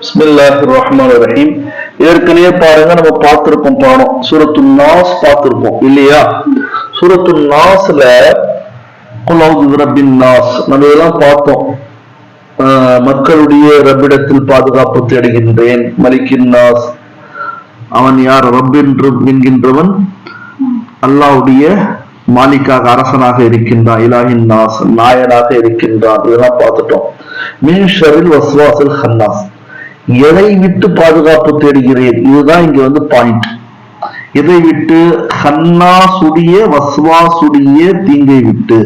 பிஸ்மில்லாஹிர் ரஹ்மானிர் ரஹீம். ஏற்கனவே பாருங்க, நம்ம பார்த்திருக்கோம் பாடம் சூரத்துன் நாஸ் பார்த்திருக்கோம் இல்லையா? சூரத்துன் நாஸ்ல குல் அஊது பிரப்பின் நாஸ் நம்ம இதெல்லாம் பார்த்தோம். மக்களுடைய ரப்பிடத்தில் பாதுகாப்பு தேடுகின்றேன், மலிக்கின் நாஸ், அவன் யார்? ரப் என்கின்றவன் அல்லாஹ்வுடைய மாலிக்காக அரசனாக இருக்கின்றான், இலாஹின் நாஸ் நாயனாக இருக்கின்றான். இதெல்லாம் பார்த்துட்டோம். மின் ஷர்ரில் வஸ்வாஸில் ஹன்னாஸ், எதை விட்டு பாதுகாப்பு தேடுகிறேன், இதுதான் இங்க வந்து பாயிண்ட். எதை விட்டு? ஹன்னாசுடைய வஸ்வாசுடைய தீங்கை விட்டு.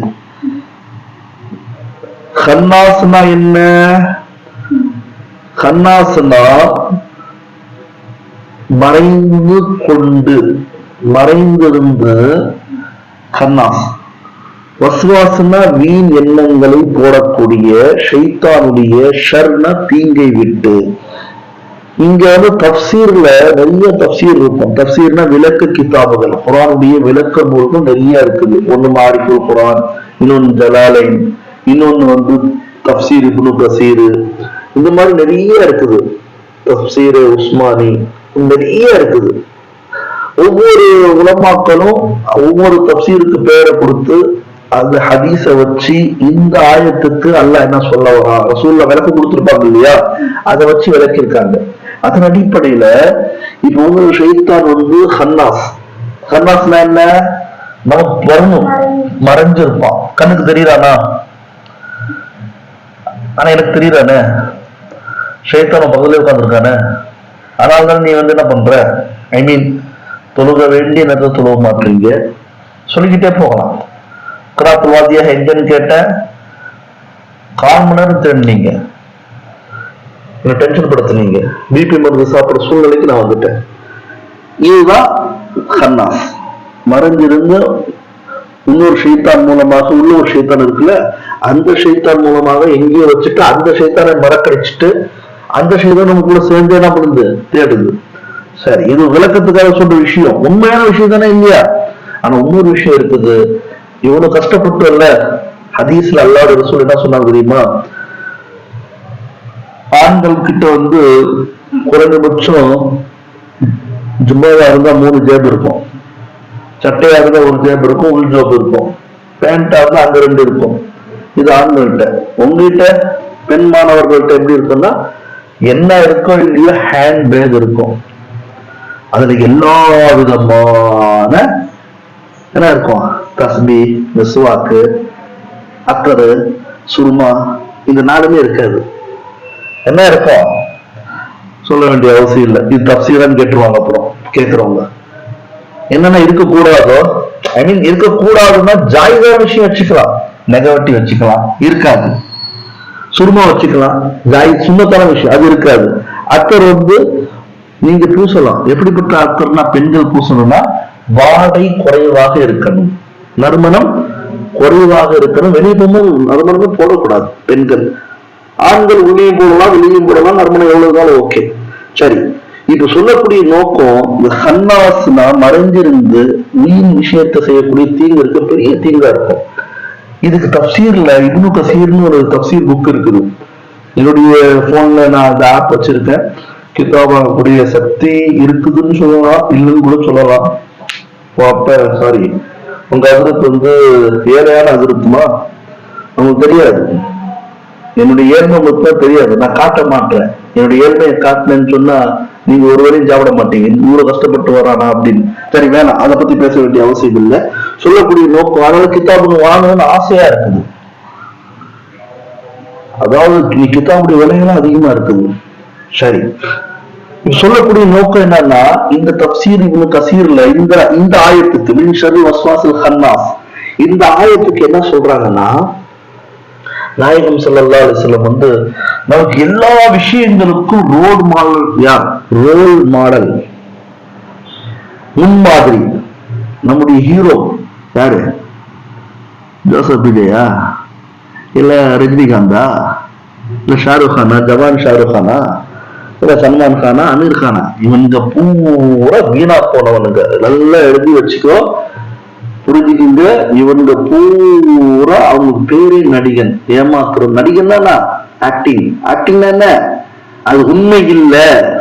ஹன்னாஸ்னா என்ன? ஹன்னாஸ்னா மறைந்து கொண்டு, மறைந்திருந்து ஹன்னாஸ். வஸ்வாசுனா வீண் எண்ணங்களை போடக்கூடிய ஷைத்தானுடைய ஷர்ன தீங்கை விட்டு. இங்க வந்து தப்சீர்ல நிறைய தப்சீர் இருக்கும். தப்சீர்னா விளக்க கிதாபுகள், குரானுடைய விளக்க நூல்கள் நிறைய இருக்குது. ஒண்ணு மாரிஃபுல் குரான், இன்னொன்னு ஜலாலைன், இன்னொன்னு வந்து தப்சீர் இப்னு கசீர், இந்த மாதிரி நிறைய இருக்குது. தப்சீர் உஸ்மானி நிறைய இருக்குது. ஒவ்வொரு உலமாக்களும் ஒவ்வொரு தப்சீருக்கு பேரை கொடுத்து அந்த ஹதீஸ வச்சு இந்த ஆயத்துக்கு அல்லாஹ் என்ன சொல்ல வரா, ரசூலுல்லாஹ் விளக்கு கொடுத்திருப்பாங்க இல்லையா, அதை வச்சு விளக்கியிருக்காங்க. அதன் அடிப்படையில இப்ப ஒவ்வொரு ஷைத்தான் வந்து ஹன்னாஸ். ஹன்னாஸ்னா என்ன? நமக்கு வரணும், மறைஞ்சிருப்பான், கண்ணுக்கு தெரியறானா? ஆனா எனக்கு தெரியறானே, ஷைத்தான் பக்கத்துல உட்கார்ந்துருக்கானே. அதனால்தான் நீ வந்து என்ன பண்ற, ஐ மீன் தொழுக வேண்டிய நேரத்தை தொழுக மாட்டீங்க, சொல்லிக்கிட்டே போகலாம். கிராத்துவாதியாக எங்கன்னு கேட்ட 1/4 மணி நேரம் தேடினீங்க, டென்ஷன் படுத்துனீங்க, பிபி மருந்து சாப்பிட சூழ்நிலைக்கு நான் வந்துட்டேன். இதுதான் ஹன்னாஸ். மறைஞ்சிருந்து இன்னொரு ஷைத்தான் மூலமாக உள்ள ஒரு ஷைத்தான் இருக்குல்ல, அந்த ஷைத்தான் மூலமாக எங்கேயோ வச்சுட்டு அந்த ஷைத்தானை மறக்கடிச்சிட்டு அந்த ஷைத்தான் நமக்குள்ள சேர்ந்து என்ன பண்ணுது, தேடுது. சரி, இது விளக்கத்துக்காக சொல்ற விஷயம், உண்மையான விஷயம் தானே இல்லையா? ஆனா இன்னொரு விஷயம் இருக்குது. இவனு கஷ்டப்பட்டு அல்ல, ஹதீஸ்ல அல்லாஹ்வுடைய ரசூல் என்ன சொன்னாங்க தெரியுமா? ஆண்கள் கிட்ட வந்து குறைந்தபட்சம் ஜும்மாவா இருந்தா 3 ஜேப் இருக்கும், சட்டையா இருந்தா 1 ஜேப் இருக்கும், உள் ஜோப் இருக்கும், பேண்டா இருந்தா அங்க 2 இருக்கும். இது ஆண்கள்கிட்ட. உங்ககிட்ட பெண் மாணவர்கள்ட்ட எப்படி இருக்குன்னா, என்ன இருக்கோ இல்லையோ ஹேண்ட் பேக் இருக்கும், அதுல எல்லா விதமான என்ன இருக்கும், தஸ்பி, மிஸ்வாக்கு, அக்கரு, சுருமா, இந்த 4மே இருக்காது. என்ன இருக்கும் சொல்ல வேண்டிய அவசியம் இல்லை. இது தப்சீரான்னு கேட்டுருவாங்க அப்புறம் கேட்கிறவங்க. என்னன்னா இருக்கக்கூடாதோ, ஐ மீன் இருக்கக்கூடாதுன்னா ஜாயிதா விஷயம் வச்சுக்கலாம், நெகவட்டி வச்சுக்கலாம், இருக்காது. சுருமா வச்சுக்கலாம், ஜாய் சுண்ணத்தான விஷயம் அது இருக்காது. அக்கர் வந்து நீங்க பூசலாம். எப்படிப்பட்ட அக்கர்னா, பெண்கள் பூசணும்னா வாடை குறைவாக இருக்கணும், நறுமணம் குறைவாக இருக்கணும். வெளியே போகும்போது நறுமணமும் போடக்கூடாது பெண்கள். ஆண்கள் உள்ளேயும் போடலாம் வெளியும் போடலாம், நறுமணம் எவ்வளவுதான் ஓகே. சரி, இப்ப சொல்லக்கூடிய நோக்கம் இந்த ஹன்னாஸ்னா மறைஞ்சிருந்து வீண் விஷயத்தை செய்யக்கூடிய தீங்கு இருக்கு, பெரிய தீங்கா இருக்கும். இதுக்கு தப்சீர்ல இப்னு கசீர்னு ஒரு தப்சீர் புக் இருக்குது. என்னுடைய போன்ல நான் அந்த ஆப் வச்சிருக்கேன். கிதாபாகக்கூடிய சக்தி இருக்குதுன்னு சொல்லலாம், இல்லைன்னு கூட சொல்லலாம். அப்ப சாரி, உங்க அதிர்த்து வந்து ஏழையான அதிருத்துமா உங்களுக்கு தெரியாது. என்னுடைய ஏழ்மை உங்களுக்கு தான் தெரியாது, நான் காட்ட மாட்டேன். என்னுடைய ஏழ்மையை காட்டினேன்னு சொன்னா நீங்க ஒருவரையும் சாப்பிட மாட்டீங்க, இவ்வளவு கஷ்டப்பட்டு வரானா அப்படின்னு. சரி, வேணாம், அதை பத்தி பேச வேண்டிய அவசியம் இல்லை. சொல்லக்கூடிய நோக்கம், அதனால கிதாபுங்க வாங்கணும்னு ஆசையா இருக்குது. அதாவது நீ கிதாபுடைய விலைகள்லாம் அதிகமா இருக்குது. சரி, சொல்லக்கூடிய நோக்கம் என்னன்னா, இந்த தப்சீர் இப்னு கசீர்ல இந்த ஆயத்துக்கு மின் ஷர்ரி வஸ்வாஸில் ஹன்னாஸ், இந்த ஆயத்துக்கு என்ன சொல்றாங்கன்னா, நாயகம் ஸல்லல்லாஹு அலைஹி வஸல்லம் வந்து நமக்கு எல்லா விஷயங்களுக்கும் ரோல் மாடல். யார் ரோல் மாடல்? முன்மாதிரி. நம்முடைய ஹீரோ யாரு? ஜோசப் விஜயா, இல்ல ரஜினிகாந்தா, இல்ல ஷாருக் கானா, ஜவான் ஷாருக் கானா, இல்ல சல்மான் கானா, அமீர் கானா? இவங்க பூரா வீணா போனவனுங்க. நல்லா எழுதி வச்சுக்கோ, புரிஞ்சுக்கிங்க. இவங்க பூரா அவங்க பேரே நடிகன், ஏமாத்துற நடிகன் தானா? ஆக்டிங். ஆக்டிங்னா என்ன? அது உண்மை இல்ல,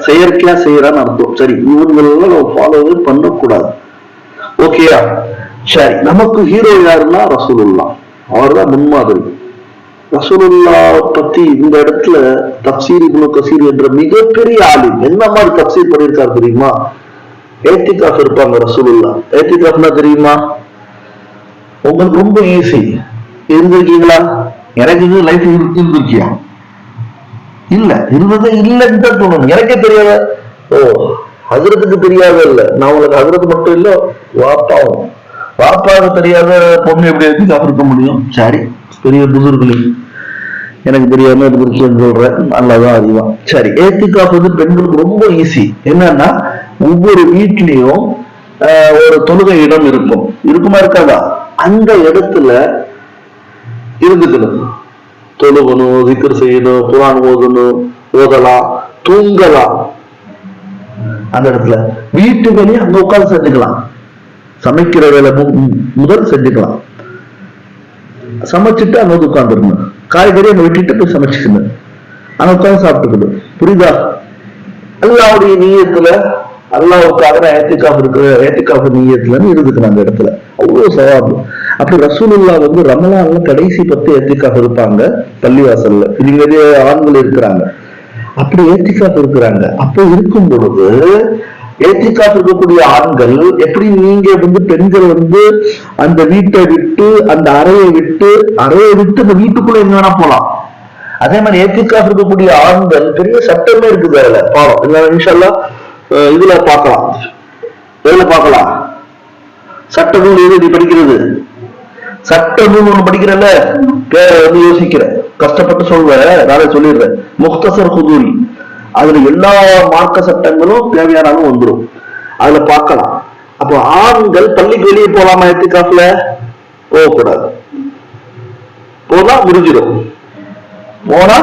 செயற்கையா செய்யறான்னு அர்த்தம். சரி, இவங்களெல்லாம் நம்ம ஃபாலோவே பண்ணக்கூடாது. ஓகேயா? சரி, நமக்கு ஹீரோ யாருன்னா ரசூலுல்லாஹ். அவர் தான் முன்மாதிரி. ரசூலுல்லாஹ் பத்தி இந்த இடத்துல தப்சீர் இப்னு கசீர் என்ற மிகப்பெரிய ஆலிம் என்ன மாதிரி தப்சீர் பண்ணியிருக்காரு தெரியுமா? ஏத்திகாஃப் இருப்பாங்க ரசூலுல்லாஹ். ஏத்திகாஃப்னா தெரியுமா? உங்களுக்கு ரொம்ப ஈஸி. இருந்திருக்கீங்களா? எனக்கு இது லைஃப் இருந்திருக்கியா? இல்ல, இருந்ததே இல்லைன்னு தான் தோணும். எனக்கே தெரியாத. ஓ, ஹஜ்ரத்துக்கு தெரியாத இல்ல, நான் உங்களுக்கு ஹஜ்ரத் மட்டும் இல்ல, வாப்பாவும் வாப்பாவுக்கு தெரியாத பொண்ணு எப்படி ஏத்திகாஃப் இருக்க முடியும்? சரி, பெரிய புதுர்களே, எனக்கு தெரியாம சொல்றேன், நல்லாதான் அறிவான். சரி, ஏத்திகாஃப் வந்து பெண்களுக்கு ரொம்ப ஈஸி. என்னன்னா, ஒவ்வொரு வீட்லயும் ஒரு தொழுகை இடம் இருக்கும். இருக்குமா இருக்காதா? அந்த இடத்துல இருந்துக்கணும். தொழுகணும், திக்ர் செய்யணும், குர்ஆன் ஓதணும், ஓதலாம், தூங்கலாம். அந்த இடத்துல வீட்டு வேலையை அங்க உட்கார்ந்து செஞ்சுக்கலாம். சமைக்கிற வேலை முதல் செஞ்சுக்கலாம். சமைச்சிட்டு அங்க வந்து உட்கார்ந்துருக்கணும். காய்கறி அங்க வெட்டிட்டு போய் சமைச்சுக்கணும். அங்க உட்கார்ந்து சாப்பிட்டுக்கணும். புரியுதா? அல்லாஹ்வுடைய நியத்துல, அல்லாஹ்வுக்காக ஏத்திகாஃப் இருக்கிற ஏத்திகாஃப் நியத்துலன்னு இருந்துக்கணும் அந்த இடத்துல. அவ்வளவு சவாபு. அப்படி ரசூலுல்லாஹ் வந்து ரமலான்ல கடைசி 10 ஏத்திகாஃப் இருப்பாங்க பள்ளிவாசல்ல. இதுவே ஆண்கள் இருக்கிறாங்க. அப்படி ஏத்திகாஃப் இருக்கிறாங்க. அப்போ இருக்கும் பொழுது ஏத்திகாஃப் இருக்கக்கூடிய ஆண்கள் எப்படி, நீங்க வந்து பெண்கள் வந்து அந்த வீட்டை விட்டு, அந்த அறையை விட்டு அந்த வீட்டுக்குள்ள எங்க வேணா போலாம். அதே மாதிரி ஏத்திகாஃப் இருக்கக்கூடிய ஆண்கள் பெரிய சட்டமே இருக்குது. அதுல பாடம் இல்ல, இன்ஷாஅல்லாஹ் இதுல பார்க்கலாம். எதுல பார்க்கலாம்? சட்ட நூல் எது படிக்கிறது? சட்ட நூல் ஒண்ணு படிக்கிறல்ல, வந்து யோசிக்கிற, கஷ்டப்பட்டு சொல்வேன், நானே சொல்லிடுறேன். முக்தசர் குதூரி, அதுல எல்லா மார்க்க சட்டங்களும் தேவையானாலும் வந்துடும். அதுல பார்க்கலாம். அப்போ ஆண்கள் பள்ளிக்கு வெளியே போலாமா? ஏத்திகாஃப்ல போகக்கூடாது. போனா முடிஞ்சிடும். போனா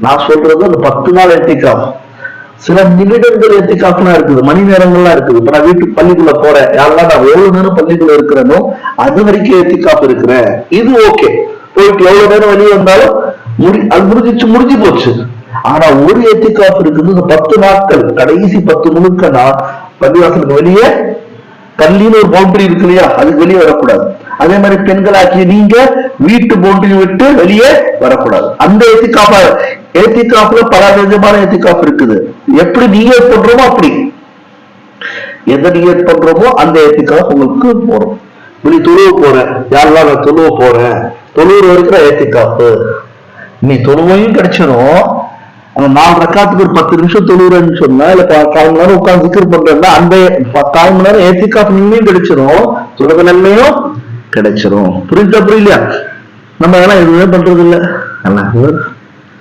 நான் சொல்றது அந்த 10 நாள் ஏத்திகாஃப். சில நிமிடங்கள் ஏத்திகாஃப்லாம் இருக்குது, மணி நேரங்கள்லாம் இருக்குது. இப்ப நான் வீட்டுக்கு பள்ளிக்குள்ள போறேன், யாரெல்லாம் நான் எவ்வளவு நேரம் பள்ளிக்குள்ள இருக்கிறேனோ அது வரைக்கும் ஏத்திகாஃப் இருக்கிறேன். இது ஓகே. போயிட்டு எவ்வளவு நேரம் வெளியே வந்தாலும் அது முடிஞ்சு போச்சு. ஆனா ஒரு ஏத்திகாஃப் இருக்குது, இந்த 10 நாட்கள், கடைசி 10 முழுக்க நான் பள்ளிவாசலுக்கு வெளியே, பள்ளின்னு ஒரு பவுண்டரி இருக்கு இல்லையா, அதுக்கு வெளியே வரக்கூடாது. அதே மாதிரி பெண்களாக்கிய நீங்க வீட்டு பவுண்டரி விட்டு வெளியே வரக்கூடாது. அந்த ஏத்திகாஃப்ல பல விதமான ஏத்திகாஃப் இருக்குது. எப்படி நியத் பண்றோமோ அப்படி, எதை நியத் பண்றோமோ அந்த ஏத்திகாஃப் உங்களுக்கு போறோம். இப்படி தொழுவ போறேன், யாரெல்லாம் நான் தொழுவ போறேன், தொழுவுற வரைக்கும் ஏத்திகாஃப். நீ தொழுவையும் கிடைச்சிடும். அந்த 4 ரக்காத்துக்கு ஒரு 10 நிமிஷம் தொழுறேன்னு சொன்னா, இல்ல 1/4 மணி நேரம் உட்கார்ந்து சிக்கர் பண்றேன்னா அந்த 1/4 மணி நேரம் ஏத்திகாஃப் நன்மையும் கிடைச்சிடும், தொழுக நன்மையும் கிடைச்சிரும். புரியலையா? நம்ம அதெல்லாம் எதுவுமே பண்றது இல்லை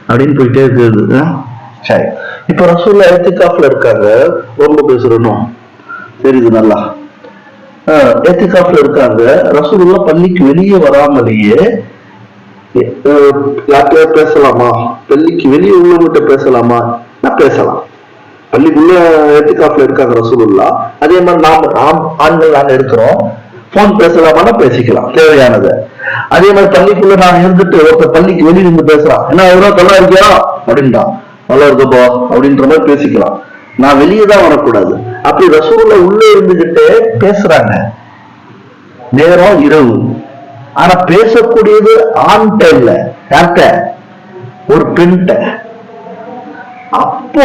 அப்படின்னு போயிட்டே இருக்குது. சரி, இப்ப ரசூலுல்லாஹ் ஏத்திகாஃப்ல இருக்காங்க. ரொம்ப பேசுறோம், தெரியுது நல்லா. ஏத்திகாஃப்ல இருக்காங்க. ரசூலுல்லாஹ் பள்ளிக்கு வெளியே வராமலேயே யார்கிட்ட பேசலாமா? பள்ளிக்கு வெளியே உள்ளவங்கிட்ட பேசலாமா? நான் பேசலாம். பள்ளிக்குள்ள ஏத்திகாஃப்ல இருக்காங்க ரசூலுல்லாஹ். அதே மாதிரி ஆண்கள் நாங்க இருக்கிறோம், போன் பேசலாமா? பேசிக்கலாம், தேவையானது. அதே மாதிரி பள்ளிக்குள்ள நான் இருந்துட்டு ஒருத்தர் பள்ளிக்கு வெளியே இருந்து பேசுறான், என்ன எவ்வளவு நல்லா இருக்கியா அப்படின்டா, நல்லா இருக்குப்பா அப்படின்ற மாதிரி பேசிக்கலாம். நான் வெளியே தான் வரக்கூடாது. அப்படி ரசூலுல்லாஹ் உள்ளே இருந்துகிட்டே பேசுறாங்க. நேரம் இரவு, ஆனா பேசக்கூடியது ஆண் இல்ல, யார்கிட்ட? ஒரு பெண்கிட்ட. அப்போ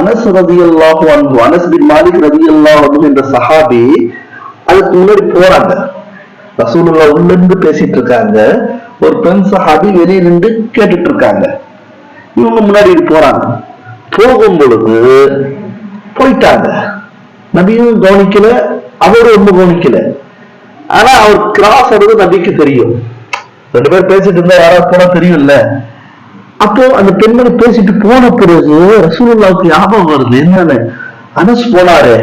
அனஸ் ரலியல்லாஹு அன்ஹு, அனஸ் பின் மாலிக் ரலியல்லாஹு அன்ஹு என்ற சஹாபி அதுக்கு முன்னாடி போறாங்க. ரசூலுல்லாஹ் உள்ள இருந்து பேசிட்டு இருக்காங்க, ஒரு பெண் சஹாபி வெளியே நின்று கேட்டுட்டு இருக்காங்க. இவங்க முன்னாடி போறாங்க. போகும் பொழுது போயிட்டாங்க. நபியும் கவனிக்கல, அவரும் ரொம்ப கவனிக்கல. ஆனா அவர் கிராஸ் ஆனது நபிக்கு தெரியும். 2 பேர் பேசிட்டு இருந்தா யாராவது போனா தெரியும்ல. அப்போ அந்த பெண்மணி பேசிட்டு போன பிறகு ரசூலுல்லாஹ்வுக்கு ஞாபகம் வருது, என்னன்னு அனஸ் போனாரு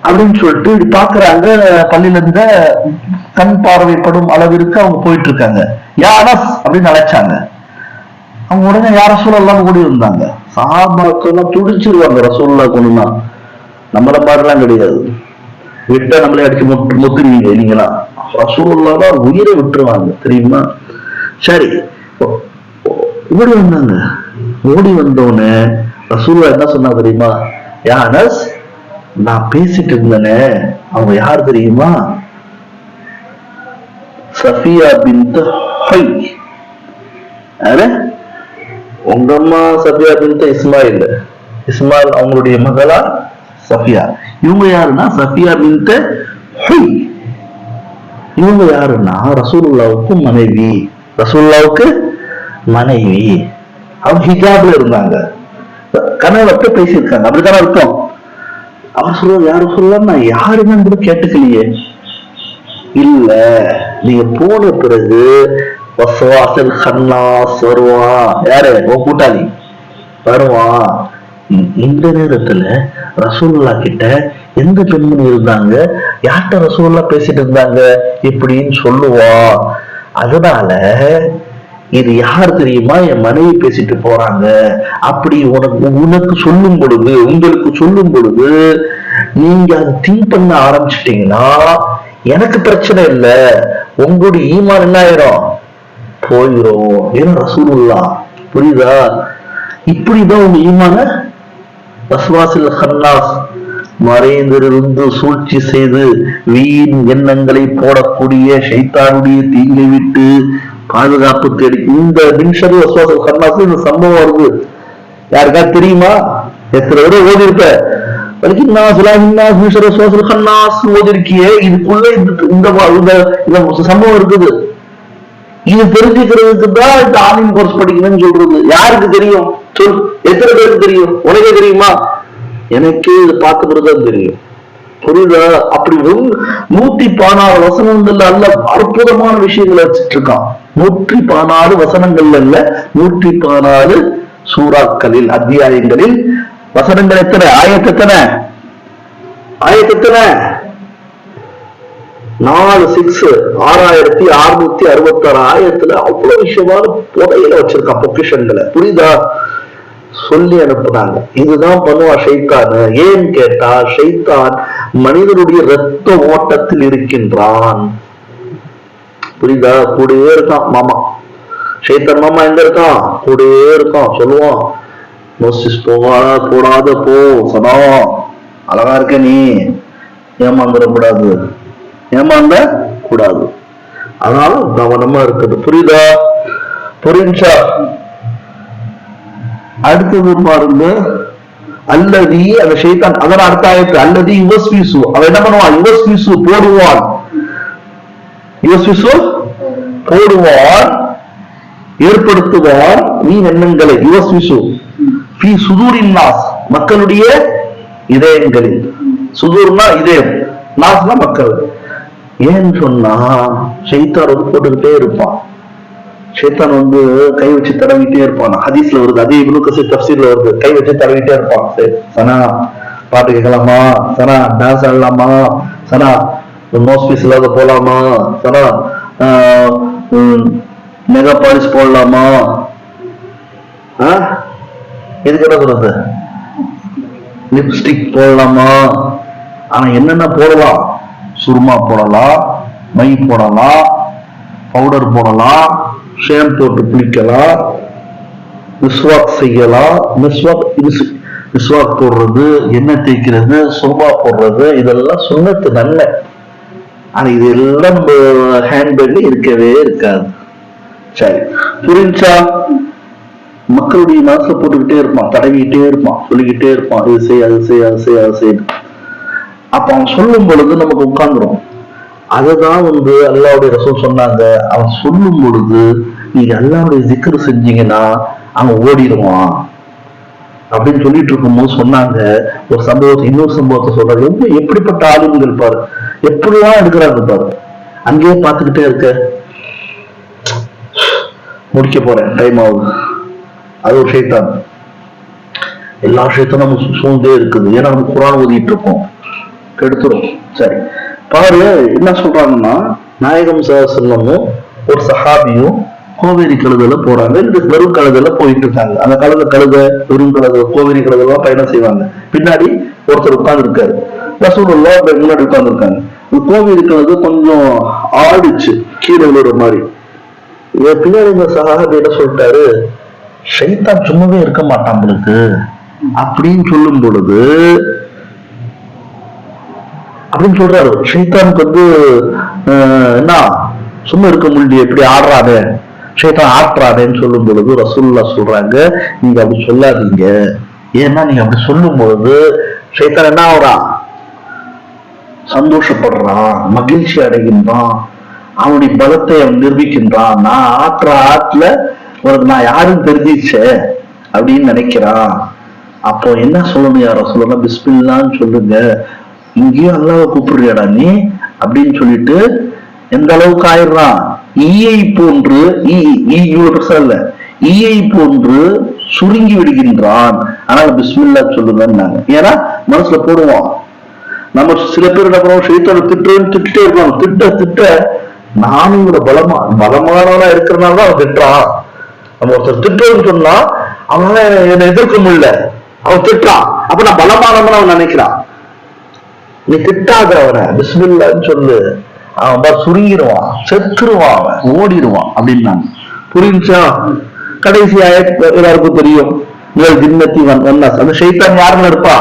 அப்படின்னு சொல்லிட்டு பாக்குறாங்க. பள்ளியில இருந்த கண் பார்வைப்படும் அளவிற்கு அவங்க போயிட்டு இருக்காங்க. யா அனஸ் அப்படின்னு அழைச்சாங்க. அவங்க உடனே யார் ரசூலுல்லாஹ் கூடி வந்தாங்க. சஹாபாக்கெல்லாம் துடிச்சிருவாங்க ரசூலுல்லாஹ் கொண்டுனா. நம்மள மாதிரிலாம் கிடையாது, விட்டா நம்மளே அடிச்சு முத்துருவீங்க இல்லைங்களா. ரசூலுல்லாஹ் தான் உயிரை விட்டுருவாங்க தெரியுமா. சரி, இப்படி வந்தாங்க. ஓடி வந்தோன்னு ரசூலுல்லாஹ் என்ன சொன்னா தெரியுமா? யா அனஸ், நான் பேசிட்டு இருந்தேனே அவங்க யார் தெரியுமா? சஃபியா பின்த் ஹுய். உங்க அம்மா சஃபியா பின்த் இஸ்மாயில், இஸ்மாயில் அவங்களுடைய மகளா சஃபியா. இவங்க யாருன்னா சஃபியா பின்த் ஹுய். இவங்க யாருன்னா ரசூலுல்லாஹ்வுக்கு மனைவி, ரசூலுல்லாஹ்வுக்கு மனைவி. அவங்க ஹிஜாப்ல இருந்தாங்க, கணவர்கிட்ட பேசியிருக்காங்க, அப்படித்தானே அர்த்தம். அவர் சொல்ற யாரு சொல்லலாம், நான் யாருன்னு கூட கேட்டுக்கலையே. இல்ல, நீங்க போன பிறகு வஸ்வாஸில் கன்னாஸ் வருவான். யாரு? உன் கூட்டாளி வருவான். இந்த நேரத்துல ரசூலுல்லாஹ் கிட்ட எந்த பெண்மணி இருந்தாங்க, யார்கிட்ட ரசூலுல்லாஹ் பேசிட்டு இருந்தாங்க இப்படின்னு சொல்லுவா. அதனால இது யார் தெரியுமா? என் மனைவி பேசிட்டு போறாங்க அப்படி உனக்கு சொல்லும் பொழுது, உங்களுக்கு சொல்லும் பொழுது நீங்க அதை திங்க் பண்ண ஆரம்பிச்சிட்டீங்கன்னா எனக்கு பிரச்சனை இல்லை, உங்களுடைய ஈமான் என்ன ஆயிரும்? போயிரும். ஏன்னா ரசூலுல்லாஹ். புரியுதா? இப்படிதான் உங்க ஈமான வஸ்வாஸில் கன்னாஸ், மறைந்திருந்து சூழ்ச்சி செய்து வீண் எண்ணங்களை போடக்கூடிய ஷைத்தானுடைய தீங்கை விட்டு பாதுகாப்பு தேடி. இந்த மின்ஷரு வஸ்வாஸில் கன்னாஸ் இந்த சம்பவம் வருது. யாருக்கா தெரியுமா? எத்தனை விட ஓடி இருப்ப ஓதிருக்கியே, இதுக்குள்ள இந்த சம்பவம் இருக்குது. இது தெரிஞ்சுக்கிறதுக்கு தான் இந்த ஆன்லைன் கோர்ஸ் படிக்கணும்னு சொல்றது. யாருக்கு தெரியும் சொல்? எத்தனை பேருக்கு தெரியும்? உனக்கே தெரியுமா? எனக்கே இதை பார்த்த பிறகுதான் தெரியும். புரியுதா? அப்படி 114 வசனங்கள்ல அல்ல அற்புதமான விஷயங்களை வச்சுட்டு இருக்கான். 114 வசனங்கள்ல இல்ல, 114 சூறாக்களில், அத்தியாயங்களில் வசனங்கள் எத்தனை? ஆயத்து எத்தனை? 6666 ஆயத்துல அவ்வளவு விஷயமான புதையில வச்சிருக்கான், பொக்கிஷன்களை. புரியுதா? சொல்லி அனுப்புனாங்க. இதுதான் பண்ணுவா ஷைத்தான். ஏன்னு கேட்டா, ஷைத்தான் மனிதனுடைய இரத்த ஓட்டத்தில் இருக்கின்றான். புரியுதா? கூடவே இருக்கான் மாமா. ஷைத்தான் மாமா எங்க இருக்கான்? கூடவே இருக்கான். சொல்லுவான், மோசிஸ் போகாத போடாத போ சனா, அழகா இருக்க நீ, ஏமாந்துடக்கூடாது, ஏமாந்த கூடாது. அதனால கவனமா இருக்குது. புரியுதா? புரிஞ்சா? அடுத்தது பாருங்க, அல்லதி அந்த ஷைத்தான். அதனால அடுத்த ஆயத்து அல்லதி யுவஸ்விசு, அவன் என்ன பண்ணுவான்? யுவஸ்விசு போடுவான், யுவஸ்விசு போடுவான், ஏற்படுத்துவான் நீ எண்ணங்களை. யுவஸ்விசு ஃபீ சுதூரின் நாஸ், மக்களுடைய இதயங்களில். சுதூர்னா இதயம், நாஸ்னா மக்கள். ஏன்னு சொன்னா ஷைத்தான் போட்டுக்கிட்டே இருப்பான். ஷைத்தான் கை வச்சு தடவிட்டே இருப்பான். ஹதீஸ்ல வருது, அதே இப்னு கஸீர் தஃப்சீர்ல வருது, கை வச்சு தடவிட்டே இருப்பான். சனா பாட்டு கேட்கலாமா? சனா டான்ஸ் ஆடலாமா? சனா நோஸ் பீஸ் இல்லாத போலாமா? சனா மெகா பாலிஷ் போடலாமா? இதுக்கு என்ன சொல்றது? லிப்ஸ்டிக் போடலாமா? ஆனா என்னென்ன போடலாம்? சுருமா போடலாம், மை போடலாம், பவுடர் போடலாம், ஷேம் போட்டு குளிக்கலாம், மிஸ்வாக் செய்யலாம். மிஸ்வாக் போடுறது, எண்ணெய் தேய்க்கிறது, சுருமா போடுறது, இதெல்லாம் சுண்ணத்து நன்மை. ஆனா இது எல்லாம் நம்ம ஹேண்ட்பேக்ல இருக்கவே இருக்காது. சரி, புரிஞ்சா? மக்களுடைய மனசுல போட்டுக்கிட்டே இருப்பான், தடவிக்கிட்டே இருப்பான், சொல்லிக்கிட்டே இருப்பான், இது செய், அது செய், அது செய், அது செய். அப்ப அவன் சொல்லும் பொழுது நமக்கு உட்கார்ந்துரும். அததான் அல்லாஹ்வுடைய ரசூல் சொன்னாங்க, அவன் சொல்லும் பொழுது நீங்க அல்லாஹ்வுடைய ஜிக்ர் செஞ்சீங்கன்னா அவன் ஓடிடுவான் அப்படின்னு சொல்லிட்டு இருக்கும்போது சொன்னாங்க. ஒரு சம்பவத்தை, இன்னொரு சம்பவத்தை சொல்றாங்க. எப்படிப்பட்ட ஆளுங்கள் பாரு, எப்படிலாம் எடுக்கிறாங்க பாரு. அங்கேயே பார்த்துக்கிட்டே இருக்க. முடிக்க போறேன், டைம் ஆகுது. அது ஒரு ஷைத்தான். எல்லா ஷைத்தானும் நம்ம சூழ்ந்தே இருக்குது. ஏன்னா நம்ம குர்ஆன் ஓதிட்டு இருக்கோம், கெடுத்துரும். சரி பாரு, என்ன சொல்றாங்கன்னா, நாயகம் ஸல்லல்லாஹு அலைஹி வஸல்லம் ஒரு சஹாபியும் கோவேரி கழுதல போறாங்க. இந்த வெறும் கழுதல போயிட்டு இருக்காங்க. அந்த கழுத வெறும் கழுத, கோவேரி கழுதெல்லாம் பயணம் செய்வாங்க. பின்னாடி ஒருத்தர் உட்கார்ந்து இருக்காரு, ரசூலுல்லாஹ் முன்னாடி உட்கார்ந்து இருக்காங்க. கோவேரி கழுத கொஞ்சம் ஆடிச்சு, கீழே விழுற மாதிரி. பின்னாடி இந்த சஹாபி என்ன சொல்லிட்டாரு, ஷைத்தான் சும்மாவே இருக்க மாட்டான் உங்களுக்கு அப்படின்னு சொல்லும் பொழுது அப்படின்னு சொல்றாரு. ஷைத்தானுக்கு வந்து என்ன சும்மா இருக்க முடியும், எப்படி ஆடுறாரு ஷைத்தான் ஆட்டுறாருன்னு சொல்லும் பொழுது ரசூலுல்லாஹ் சொல்றாங்க, நீங்க அப்படி சொல்லாதீங்க. ஏன்னா நீங்க அப்படி சொல்லும் பொழுது ஷைத்தான் என்ன ஆகுறான், சந்தோஷப்படுறான், மகிழ்ச்சி அடைகின்றான், அவனுடைய பலத்தை அவன் நிரூபிக்கின்றான். நான் ஆற்ற ஆற்றுல உனக்கு நான் யாரும் தெரிஞ்சிச்சே அப்படின்னு நினைக்கிறான். அப்போ என்ன சொல்லணும், யார சொல்லணும், பிஸ்மில்லான்னு சொல்லுங்க, இங்கேயும் அல்லாஹ்வை கூப்பிடுறியாடா நீ அப்படின்னு சொல்லிட்டு எந்த அளவுக்கு ஆயிடுறான், ஈயை போன்று இவ்வளவு பெருசா இல்ல, ஈயை போன்று சுருங்கி விடுகின்றான். ஆனால் பிஸ்மில்லா சொல்லுங்கன்னாங்க. ஏன்னா மனசுல போடுவான். நம்ம சில பேர் என்ன பண்ணுவோம், ஷைத்தானை திட்டே இருப்பாங்க. திட்ட நானும் இவட பலமானவனா இருக்கிறனாலதான் அவன் திட்டுறான். நம்ம ஒருத்தர் திட்டுன்னு சொன்னா அவனால என்னை எதிர்க்க முடியல, அவன் திட்டுறான், அப்ப நான் பலமானவன் அவன் நினைக்கிறான். நீ திட்டாத, அவனை பிஸ்மில்லான்னு சொல்லு, அவன் சுருங்கிடுவான், செத்துருவான், அவன் ஓடிடுவான் அப்படின்னாங்க. புரிஞ்சா? கடைசியா எல்லாருக்கும் தெரியும், ஜின்னத்தி வன்னாஸ், அந்த ஷைத்தான் யாருன்னு இருப்பா,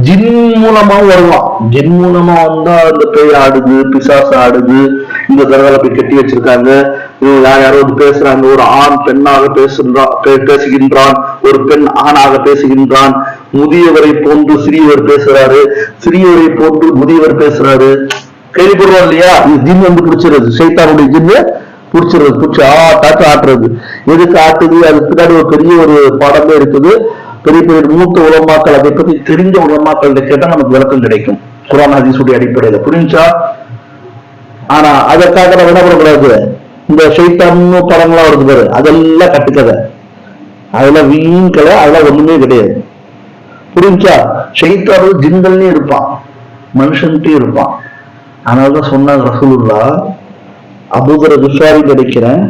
ஜின் மூலமா வருவான். ஜின் மூலமா வந்தா அந்த பேய் ஆடுது, பிசாசு ஆடுது, இந்த தரகால போய் கட்டி வச்சிருக்காங்க, யாரோ பேசுறாங்க, ஒரு ஆண் பெண்ணாக பேசுகின்றான், ஒரு பெண் ஆணாக பேசுகின்றான், முதியவரை போன்று சிறியவர் பேசுறாரு, சிறியவரை போன்று முதியவர் பேசுறாரு. கேள்விப்படுறோம் இல்லையா? ஜின் வந்து பிடிச்சிருது, ஷைத்தானுடைய ஜின்னு பிடிச்சிருது, பிடிச்சி ஆட்டாச்சு ஆட்டுறது. எதுக்கு ஆட்டுது, அதுக்கு பின்னாடி ஒரு பெரிய ஒரு பாடமே இருக்குது. பெரிய பெரிய மூத்த உலமாக்கள், அதை பத்தி தெரிஞ்ச உலமாக்கள் கேட்டா நமக்கு விளக்கம் கிடைக்கும், குர்ஆன் ஹதீஸுடைய அடிப்படையில. புரிஞ்சா? ஆனா அதற்காக நம்ம என்ன பண்ணக்கூடாது, இந்த ஷைத்தான் படம்லாம் வருது பாரு, அதெல்லாம் கட்டுக்கதை, அதெல்லாம் வீண்கலை, அதெல்லாம் ஒண்ணுமே கிடையாது. புரிஞ்சா? ஷைத்தான் ஜின்கள்னே இருப்பான், மனுஷன்ட்டே இருப்பான். அதனாலதான் சொன்னாங்க ரசூலுல்லாஹ், அபூதர் குஃபாரி கிடைக்கிறேன்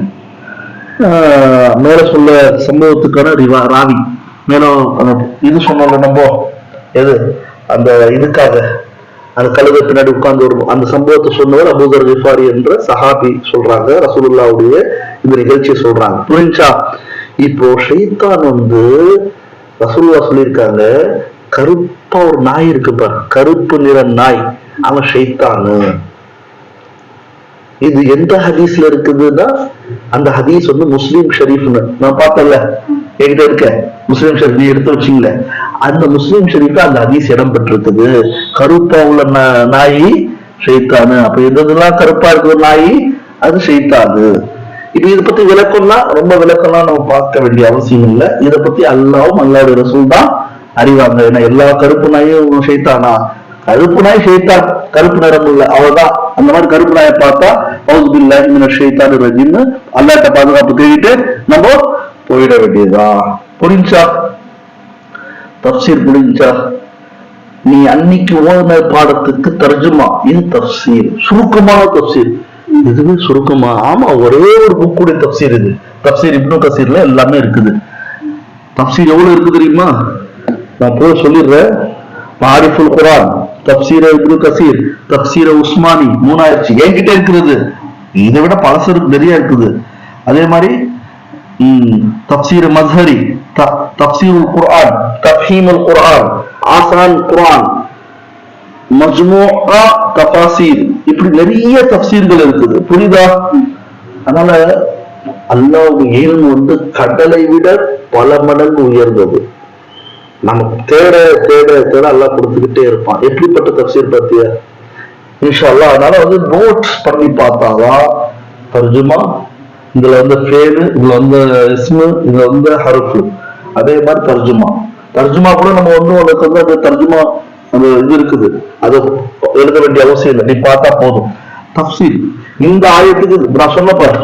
மேல சொல்ல சம்பவத்துக்கான ராவி மேலும் இது சொன்னோம்ல நம்ம, எது அந்த இதுக்காக அந்த கழுதை பின்னாடி உட்கார்ந்து வரும் அந்த சம்பவத்தை சொன்னவர் அபூதர் குஃபாரி என்ற சஹாபி சொல்றாங்க, ரசூலுல்லாஹ்வுடைய இந்த நிகழ்ச்சியை சொல்றாங்க. புரிஞ்சா? இப்போ ஷைத்தான் வந்து ரசூலுல்லாஹ் சொல்லியிருக்காங்க, கருப்பா ஒரு நாய் இருக்கு பாரு, கருப்பு நிற நாய், அவன் ஷைத்தானு. இது எந்த ஹதீஸ்ல இருக்குதுன்னா, அந்த ஹதீஸ் வந்து முஸ்லீம் ஷரீஃப்னு நான் பார்த்தல, என்கிட்ட இருக்க முஸ்லீம் ஷரீஃப், நீ எடுத்து வச்சீங்கள, அந்த முஸ்லீம் ஷரீஃப்ல அந்த ஹதீஸ் இடம் பெற்றிருக்குது. கருப்பா உள்ள நாய் ஷைத்தானு. அப்ப எதெல்லாம் கருப்பா இருக்கிற நாய் அது ஷைத்தானு. இப்ப இதை பத்தி விளக்கம்லாம் ரொம்ப விளக்கம்லாம் நம்ம பார்க்க வேண்டிய அவசியம் இல்லை. இதை பத்தி அல்லாஹ்வும் அல்லாஹ்வுடைய ரசூல் தான் அறிவாங்க. ஏன்னா எல்லா கருப்பு நாயும் ஷைத்தானா? கருப்பு நாய் ஷைத்தான், கருப்பு நிறம் இல்ல, அவதான். அந்த மாதிரி கருப்பு நாயை பார்த்தா அவுது பில்லாஹி மினஷ் ஷைத்தானிர் ரஜீம் அல்லாஹ்ட்ட பாதுகாப்பு கேட்டு நம்ம போயிட வேண்டியதா. புரிஞ்சா? தஃப்சீர் புரிஞ்சா? நீ அன்னைக்கு ஓதுன பாடத்துக்கு தர்ஜுமா, இது தஃப்சீர், சுருக்கமான தஃப்சீர். இதுவே சுருக்கமா? ஆமா, ஒரே ஒரு புக்குடைய தஃப்சீர் இது. தஃப்சீர் இப்னு கசீர்ல எல்லாமே இருக்குது. தஃப்சீர் எவ்வளவு இருக்கு தெரியுமா? நான் போய் சொல்லிடுறேன். மாரிஃபுல் குர்ஆன், தஃப்சீர் இப்னு கசீர், தஃப்சீர் உஸ்மானி, 3000 என்கிட்ட இருக்கிறது. இதை விட பழசு நிறைய இருக்குது. அதே மாதிரி தஃப்சீர் மஸ்ஹரி, தஃப்சீருல் குர்ஆன், தஃஹீமுல் குர்ஆன், ஆசான் குர்ஆன், மஜ்மூஆ தஃபாசீர், இப்படி நிறைய தஃப்சீர்கள் இருக்குது. புரியுதா? அதனால அல்லாஹ்வுடைய இல்மு வந்து கடலை விட பல மடங்கு உயர்ந்தது. நமக்கு தேட தேட தேட அல்லாஹ் கொடுத்துக்கிட்டே இருப்பான். எப்படிப்பட்ட தஃப்சீர் பத்தியா இன்ஷா அல்லாஹ். அதனால வந்து நோட்ஸ் பண்ணி பார்த்தாதான் தர்ஜுமா, இதுல வந்து ஃபேலு, இதுல வந்து இஸ்மு, இதுல வந்து ஹர்ஃபு, அதே மாதிரி தர்ஜுமா. தர்ஜுமா கூட நம்ம வந்து உனக்கு வந்து அந்த தர்ஜுமா அந்த இது இருக்குது, அதை எழுத வேண்டிய அவசியம் இல்லை, நீ பார்த்தா போதும். தஃப்சீர் இந்த ஆயத்துக்கு நான் சொன்ன பாரு,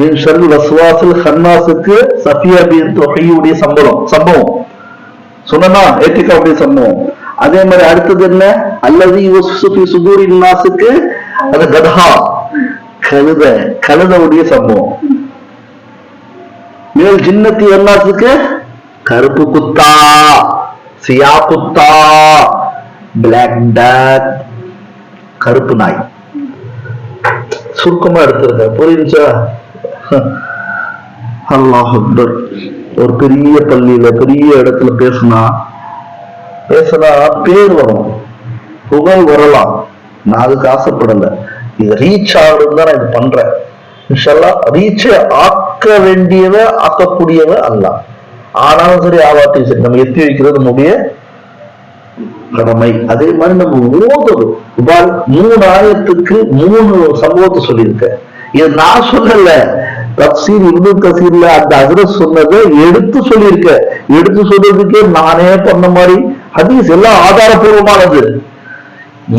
மின் ஷர்ரி வஸ்வாசில் ஹன்னாஸுக்கு சஃபியா பின்த் உஹய்யுடைய சம்பவம் சொன்னா ஏத்திகாவுடைய சம்பவம். அதே மாதிரி அடுத்தது என்ன, அல்லது யுஸ்ஃபி சுதூரின் நாஸுக்கு அது கதஹா, கழுதையுடைய சம்பவம். மேல் ஜின்னத்தி வன்னாஸுக்கு கருப்பு குத்தா, சியா குத்தா, பிளாக் டாக், கருப்பு நாய். சுருக்கமா எடுத்திருக்க. புரியுச்சா? அல்லாஹ் அக்பர். ஒரு பெரிய பள்ளியில பெரிய இடத்துல பேசினா பேர் வரும், புகழ் வரலாம். நான் அதுக்கு ஆசைப்படல. இது ரீச் ஆகுறது தான் நான் இது பண்றேன். இன்ஷால்லாஹ் ரீச் ஆக்க வேண்டியவ ஆக்கக்கூடியவ அல்ல. ஆனாலும் சரி ஆவாட்டையும் சரி நம்ம எத்தி வைக்கிறது நம்முடைய கடமை. அதே மாதிரி நம்ம ஓதுறோம். 3 ஆயத்துக்கு 3 சம்பவத்தை சொல்லியிருக்க. இது நான் சொல்லல, தப்சீர் இப்னு கசீர்ல அந்த ஹஜ்ரத் சொன்னதை எடுத்து சொல்லியிருக்க. எடுத்து சொல்றதுக்கே நானே பண்ண மாதிரி ஹதீஸ் எல்லாம் ஆதாரபூர்வமானது.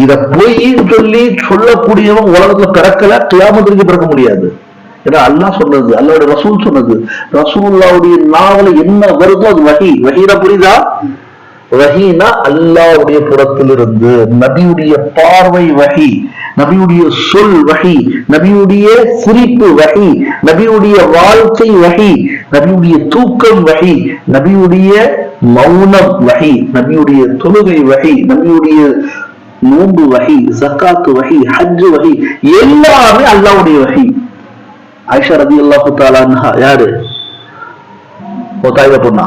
இத பொய் சொல்லி சொல்லக்கூடியவன் உலகத்துல பிறக்கல, கியாமத்துக்கு பிறக்க முடியாது. ஏன்னா அல்லாஹ் சொன்னது, அல்லாஹ்வுடைய ரசூல் சொன்னது. ரசூலுல்லாஹ்வுடைய நாவல என்ன வருதோ அது வஹி. வஹீனா புரியுதா? வஹீனா அல்லாஹ்வுடைய புறத்திலிருந்து, நபியுடைய பார்வை வஹி, நபியுடைய சொல் வஹி, நபியுடைய சிரிப்பு வஹி, நபியுடைய வாழ்க்கை வஹி, நபியுடைய தூக்கம் வஹி, நபியுடைய மௌனம் வஹி, நபியுடைய தொழுகை வஹி, நபியுடைய நோன்பு வஹி, ஜகாத் வஹி, ஹஜ் வஹி, எல்லாமே அல்லாஹ்வுடைய வஹி. ஆயிஷா ரலியல்லாஹு தஆலா அன்ஹா யாரு? தாயில பொண்ணா?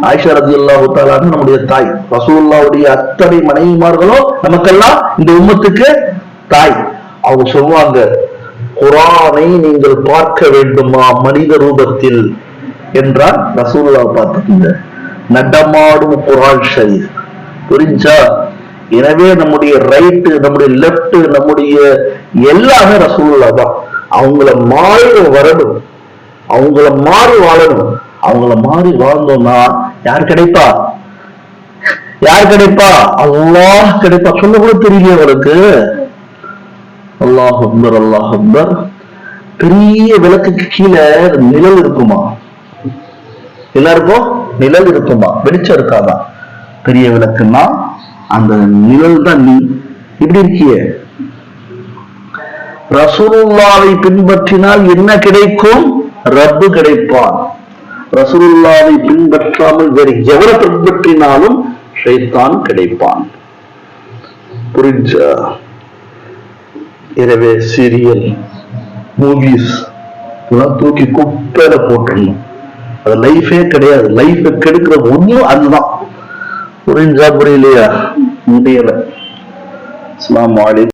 ஆயிஷா ரலியல்லாஹு தஆலா நம்முடைய தாய். ரசூலுல்லாஹ்வுடைய அத்தனை மனைவிமார்களும் நமக்கெல்லாம் இந்த உம்மத்துக்கு தாய். அவங்க சொல்லுவாங்க, குர்ஆனை நீங்கள் பார்க்க வேண்டுமா மனித ரூபத்தில் என்றால் ரசூலுல்லாஹ் பார்த்துக்கீங்க. நடமாடும் குர்ஆன் ஷரீஃப். புரிஞ்சா? எனவே நம்முடைய ரைட்டு, நம்முடைய லெப்ட், நம்முடைய எல்லாமே ரசூலுல்லாஹ் தான். அவங்கள மாறி வரணும், அவங்கள மாறி வாழணும். அவங்கள மாறி வாழ்ந்தோம்னா யார் கிடைப்பா? யார் கிடைப்பா? அல்லாஹ் கிடைப்பா. சொல்ல கூட தெரியல அவருக்கு. அல்லாஹ் அக்பர், அல்லாஹ் அக்பர். பெரிய விளக்குக்கு கீழே நிழல் இருக்குமா? எல்லாருக்கும் நிழல் இருக்குமா? வெளிச்சம் இருக்காதான்? பெரிய விளக்குன்னா அந்த நிழல் தான். நீ இப்படி இருக்கிய. ரசூலுல்லாவை பின்பற்றினால் என்ன கிடைக்கும்? ரப்பு கிடைப்பான். ரசூலுல்லாவை பின்பற்றாமல் வேறு எவரை பின்பற்றினாலும் ஷைத்தான் கிடைப்பான். புரிஞ்சா? எனவே சீரியல், மூவிஸ் தூக்கி குப்பையில போட்டுடணும். அது லைஃபே கிடையாது. லைஃபை கெடுக்கிற ஒண்ணும் அதுதான். புரிஞ்சா? புரியலையா? முடியல. அஸ்ஸலாமு அலைக்கும்.